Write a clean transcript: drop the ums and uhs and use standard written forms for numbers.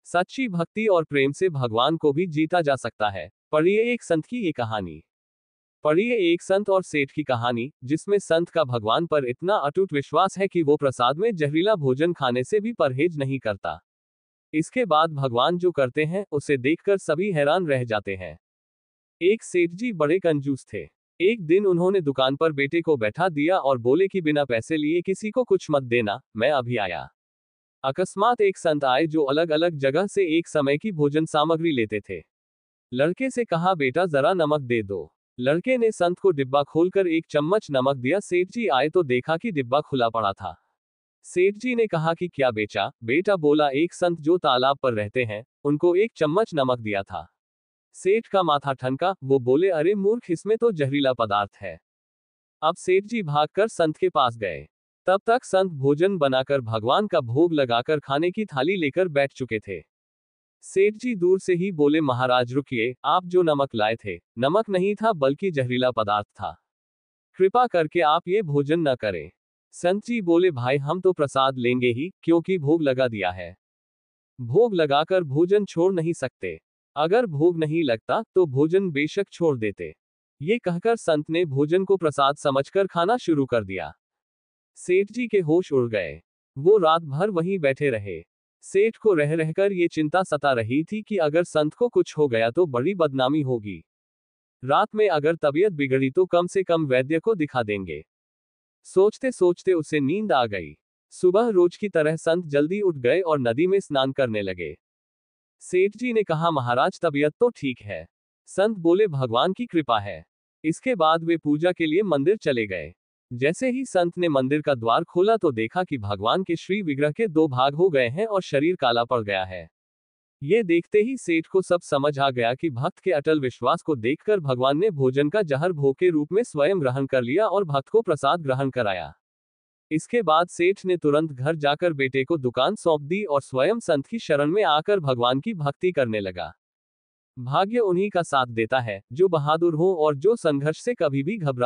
सच्ची भक्ति और प्रेम से भगवान को भी जीता जा सकता है। पढ़िए एक संत की ये कहानी। पढ़िए एक संत और सेठ की कहानी, जिसमें संत का भगवान पर इतना अटूट विश्वास है कि वो प्रसाद में जहरीला भोजन खाने से भी परहेज नहीं करता। इसके बाद भगवान जो करते हैं उसे देखकर सभी हैरान रह जाते हैं। एक सेठ जी बड़े कंजूस थे। एक दिन उन्होंने दुकान पर बेटे को बैठा दिया और बोले कि बिना पैसे लिए किसी को कुछ मत देना, मैं अभी आया। अकस्मात एक संत आए जो अलग अलग जगह से एक समय की भोजन सामग्री लेते थे। लड़के से कहा, बेटा जरा नमक दे दो। लड़के ने संत को डिब्बा खोलकर एक चम्मच नमक दिया। सेठ जी आए तो देखा कि डिब्बा खुला पड़ा था। सेठ जी ने कहा कि क्या बेचा? बेटा बोला, एक संत जो तालाब पर रहते हैं, उनको एक चम्मच नमक दिया था। सेठ का माथा ठनका। वो बोले, अरे मूर्ख, इसमें तो जहरीला पदार्थ है। अब सेठ जी भागकर संत के पास गए। तब तक संत भोजन बनाकर भगवान का भोग लगाकर खाने की थाली लेकर बैठ चुके थे। सेठ जी दूर से ही बोले, महाराज रुकिए, आप जो नमक लाए थे, नमक नहीं था बल्कि जहरीला पदार्थ था। कृपा करके आप ये भोजन न करें। संत जी बोले, भाई हम तो प्रसाद लेंगे ही, क्योंकि भोग लगा दिया है। भोग लगाकर भोजन छोड़ नहीं सकते। अगर भोग नहीं लगता तो भोजन बेशक छोड़ देते। ये कहकर संत ने भोजन को प्रसाद समझकर खाना शुरू कर दिया। सेठ जी के होश उड़ गए। वो रात भर वहीं बैठे रहे। सेठ को रह रहकर ये चिंता सता रही थी कि अगर संत को कुछ हो गया तो बड़ी बदनामी होगी। रात में अगर तबीयत बिगड़ी तो कम से कम वैद्य को दिखा देंगे। सोचते सोचते उसे नींद आ गई। सुबह रोज की तरह संत जल्दी उठ गए और नदी में स्नान करने लगे। सेठ जी ने कहा, महाराज तबीयत तो ठीक है। संत बोले, भगवान की कृपा है। इसके बाद वे पूजा के लिए मंदिर चले गए। जैसे ही संत ने मंदिर का द्वार खोला तो देखा कि भगवान के श्री विग्रह के दो भाग हो गए हैं और शरीर काला पड़ गया है। ये देखते ही सेठ को सब समझ आ गया कि भक्त के अटल विश्वास को देखकर भगवान ने भोजन का जहर भोग के रूप में स्वयं ग्रहण कर लिया और भक्त को प्रसाद ग्रहण कराया। इसके बाद सेठ ने तुरंत घर जाकर बेटे को दुकान सौंप दी और स्वयं संत की शरण में आकर भगवान की भक्ति करने लगा। भाग्य उन्हीं का साथ देता है जो बहादुर हो और जो संघर्ष से कभी भी घबरा